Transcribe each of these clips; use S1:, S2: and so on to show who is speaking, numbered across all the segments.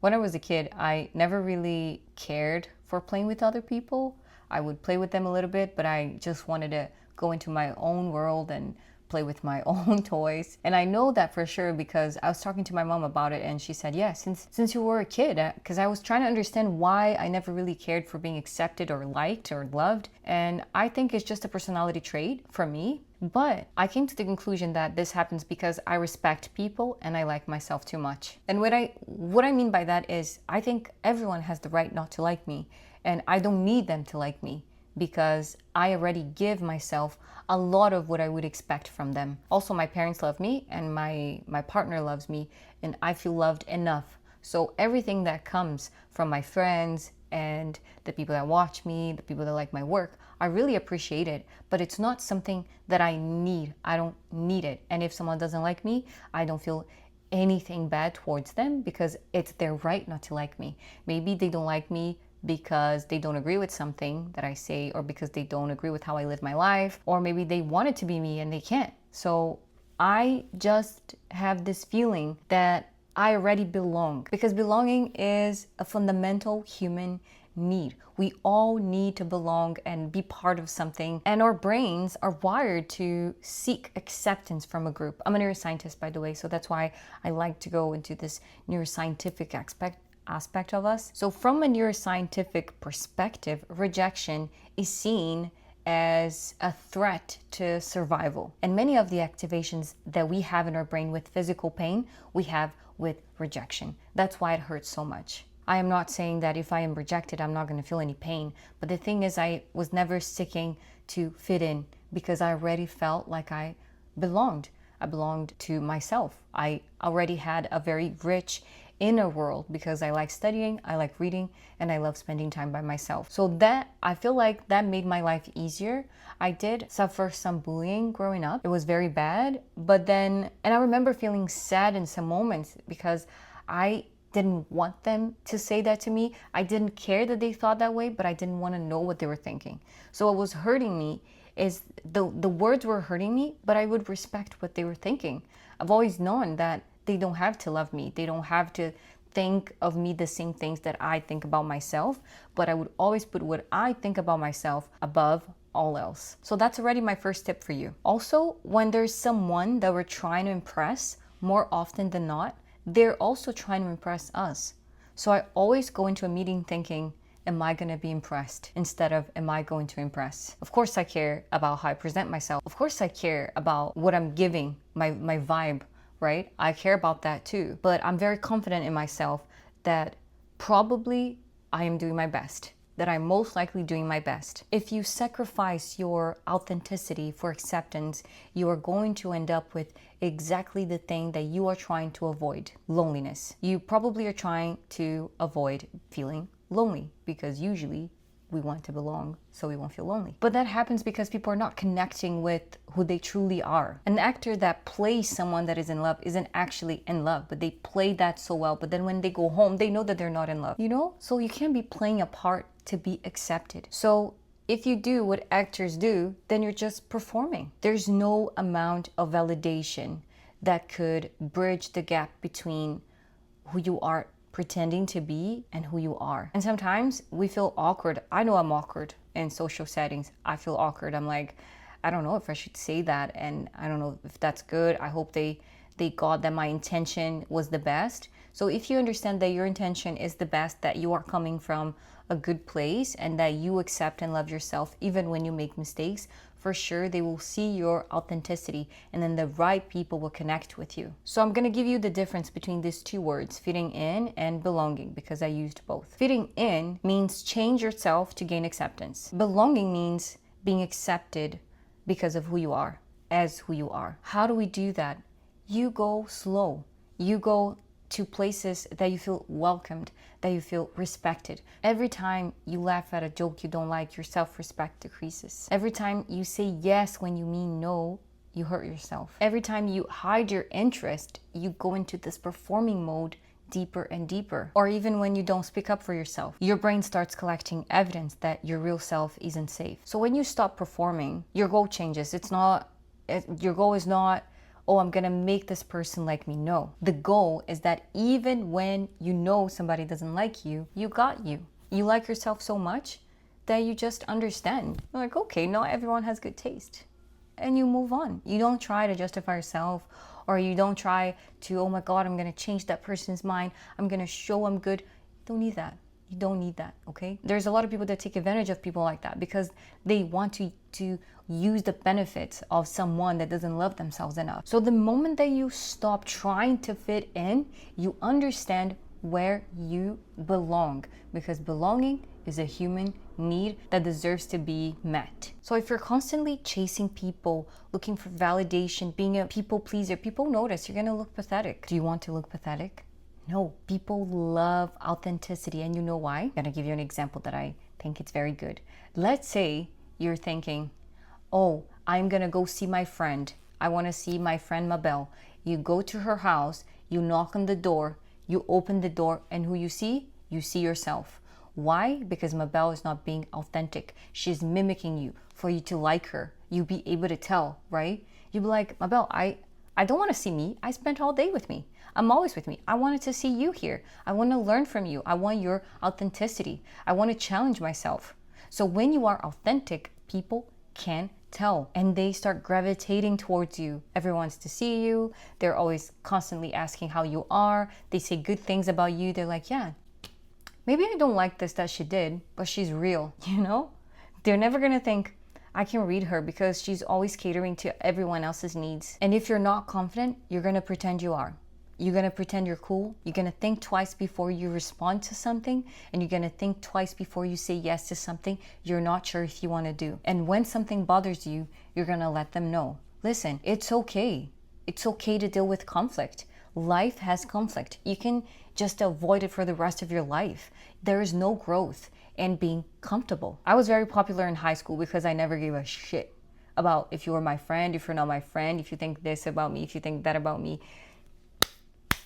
S1: When I was a kid, I never really cared for playing with other people. I would play with them a little bit, but I just wanted to go into my own world and play with my own toys. And I know that for sure because I was talking to my mom about it and she said, yeah, since you were a kid, because I was trying to understand why I never really cared for being accepted or liked or loved. And I think it's just a personality trait for me. But I came to the conclusion that this happens because I respect people and I like myself too much. And what I mean by that is I think everyone has the right not to like me, and I don't need them to like me because I already give myself a lot of what I would expect from them. Also, my parents love me and my partner loves me, and I feel loved enough. So everything that comes from my friends and the people that watch me, the people that like my work, I really appreciate it, but it's not something that I need. I don't need it. And if someone doesn't like me, I don't feel anything bad towards them because it's their right not to like me. Maybe they don't like me because they don't agree with something that I say, or because they don't agree with how I live my life, or maybe they want it to be me and they can't. So I just have this feeling that I already belong, because belonging is a fundamental human need. We all need to belong and be part of something, and our brains are wired to seek acceptance from a group. I'm a neuroscientist, by the way, so that's why I like to go into this neuroscientific aspect of us. So from a neuroscientific perspective, rejection is seen as a threat to survival. And many of the activations that we have in our brain with physical pain, we have with rejection. That's why it hurts so much. I am not saying that if I am rejected, I'm not going to feel any pain. But the thing is, I was never seeking to fit in because I already felt like I belonged. I belonged to myself. I already had a very rich inner world because I like studying, I like reading, and I love spending time by myself. So that, I feel like that made my life easier. I did suffer some bullying growing up. It was very bad, but then, and I remember feeling sad in some moments because I didn't want them to say that to me. I didn't care that they thought that way, but I didn't want to know what they were thinking. So what was hurting me is the words were hurting me, but I would respect what they were thinking. I've always known that they don't have to love me. They don't have to think of me the same things that I think about myself, but I would always put what I think about myself above all else. So that's already my first tip for you. Also, when there's someone that we're trying to impress, more often than not, they're also trying to impress us. So I always go into a meeting thinking, am I going to be impressed? Instead of, am I going to impress? Of course I care about how I present myself. Of course I care about what I'm giving, my vibe, right? I care about that too. But I'm very confident in myself that probably I am doing my best, that I'm most likely doing my best. If you sacrifice your authenticity for acceptance, you are going to end up with exactly the thing that you are trying to avoid: loneliness. You probably are trying to avoid feeling lonely because usually we want to belong so we won't feel lonely. But that happens because people are not connecting with who they truly are. An actor that plays someone that is in love isn't actually in love, but they play that so well. But then when they go home, they know that they're not in love, you know? So you can't be playing a part to be accepted. So if you do what actors do, then you're just performing. There's no amount of validation that could bridge the gap between who you are pretending to be and who you are. And sometimes we feel awkward. I know I'm awkward in social settings. I feel awkward. I'm like, I don't know if I should say that, and I don't know if that's good. I hope they got that my intention was the best. So if you understand that your intention is the best, that you are coming from a good place, and that you accept and love yourself even when you make mistakes, for sure they will see your authenticity, and then the right people will connect with you. So I'm gonna give you the difference between these two words, fitting in and belonging, because I used both. Fitting in means change yourself to gain acceptance. Belonging means being accepted because of who you are, as who you are. How do we do that? You go slow. You go to places that you feel welcomed, that you feel respected. Every time you laugh at a joke you don't like, your self-respect decreases. Every time you say yes when you mean no, you hurt yourself. Every time you hide your interest, you go into this performing mode deeper and deeper. Or even when you don't speak up for yourself, your brain starts collecting evidence that your real self isn't safe. So when you stop performing, your goal changes. Your goal is not, oh, I'm gonna make this person like me. No. The goal is that even when you know somebody doesn't like you, you got you. You like yourself so much that you just understand. You're like, okay, not everyone has good taste. And you move on. You don't try to justify yourself, or you don't try to, oh my God, I'm gonna change that person's mind. I'm gonna show I'm good. You don't need that. You don't need that, okay? There's a lot of people that take advantage of people like that because they want to use the benefits of someone that doesn't love themselves enough. So the moment that you stop trying to fit in, you understand where you belong, because belonging is a human need that deserves to be met. So if you're constantly chasing people, looking for validation, being a people pleaser, people notice. You're gonna look pathetic. Do you want to look pathetic? No, people love authenticity, and you know why? I'm gonna give you an example that I think it's very good. Let's say you're thinking, oh, I'm gonna go see my friend. I wanna see my friend Mabel. You go to her house, you knock on the door, you open the door, and who you see? You see yourself. Why? Because Mabel is not being authentic. She's mimicking you for you to like her. You'll be able to tell, right? You'll be like, Mabel, I don't want to see me. I spent all day with me. I'm always with me. I wanted to see you here. I want to learn from you. I want your authenticity. I want to challenge myself. So when you are authentic, people can tell and they start gravitating towards you. Everyone wants to see you. They're always constantly asking how you are. They say good things about you. They're like, yeah, maybe I don't like this that she did, but she's real, you know? They're never going to think, I can read her because she's always catering to everyone else's needs. And if you're not confident, you're going to pretend you are. You're going to pretend you're cool. You're going to think twice before you respond to something. And you're going to think twice before you say yes to something you're not sure if you want to do. And when something bothers you, you're going to let them know. Listen, it's okay. It's okay to deal with conflict. Life has conflict. You can just avoid it for the rest of your life. There is no growth in being comfortable. I was very popular in high school because I never gave a shit about if you were my friend, if you're not my friend, if you think this about me, if you think that about me.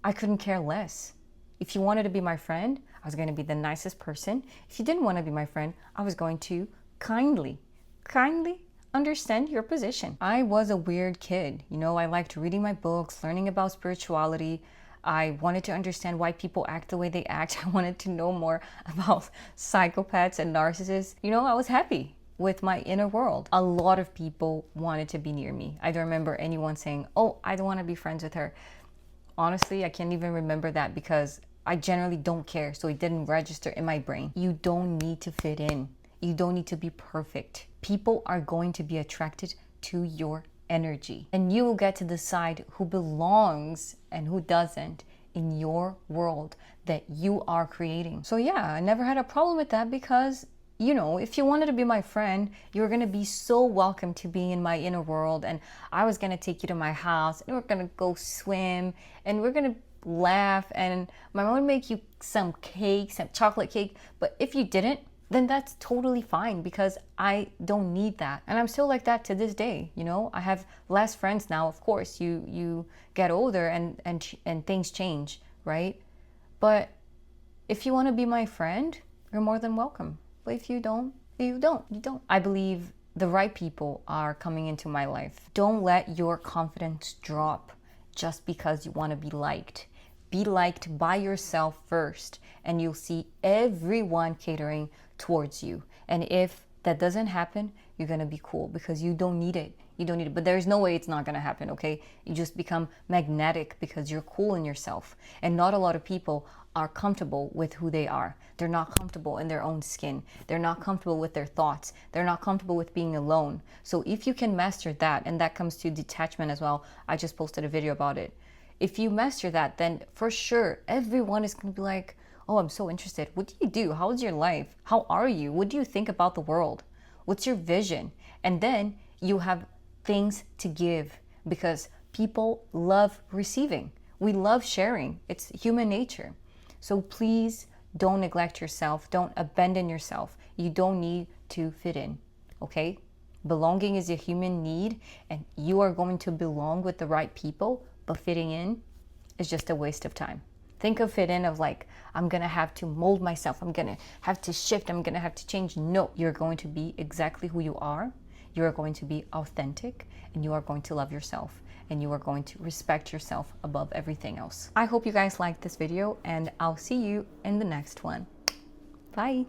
S1: I couldn't care less. If you wanted to be my friend, I was going to be the nicest person. If you didn't want to be my friend, I was going to kindly understand your position. I was a weird kid. You know, I liked reading my books, learning about spirituality. I wanted to understand why people act the way they act. I wanted to know more about psychopaths and narcissists. You know, I was happy with my inner world. A lot of people wanted to be near me. I don't remember anyone saying, oh, I don't want to be friends with her. Honestly, I can't even remember that because I generally don't care. So it didn't register in my brain. You don't need to fit in. You don't need to be perfect. People are going to be attracted to your energy. And you will get to decide who belongs and who doesn't in your world that you are creating. So yeah, I never had a problem with that because, you know, if you wanted to be my friend, you were going to be so welcome to being in my inner world. And I was going to take you to my house and we're going to go swim and we're going to laugh. And my mom would make you some cake, some chocolate cake. But if you didn't, then that's totally fine because I don't need that. And I'm still like that to this day. You know, I have less friends now. Of course, you get older and things change, right? But if you want to be my friend, you're more than welcome. But if you don't, you don't. I believe the right people are coming into my life. Don't let your confidence drop just because you want to be liked. Be liked by yourself first, and you'll see everyone catering towards you. And if that doesn't happen, you're going to be cool because you don't need it. You don't need it. But there's no way it's not going to happen, okay? You just become magnetic because you're cool in yourself. And not a lot of people are comfortable with who they are. They're not comfortable in their own skin. They're not comfortable with their thoughts. They're not comfortable with being alone. So if you can master that, and that comes to detachment as well, I just posted a video about it. If you master that, then for sure, everyone is going to be like, oh, I'm so interested. What do you do? How's your life? How are you? What do you think about the world? What's your vision? And then you have things to give because people love receiving. We love sharing. It's human nature. So please don't neglect yourself. Don't abandon yourself. You don't need to fit in, okay? Belonging is a human need, and you are going to belong with the right people, but fitting in is just a waste of time. Think of fit in of like, I'm going to have to mold myself. I'm going to have to shift. I'm going to have to change. No, you're going to be exactly who you are. You are going to be authentic, and you are going to love yourself. and you are going to respect yourself above everything else. I hope you guys liked this video, and I'll see you in the next one. Bye.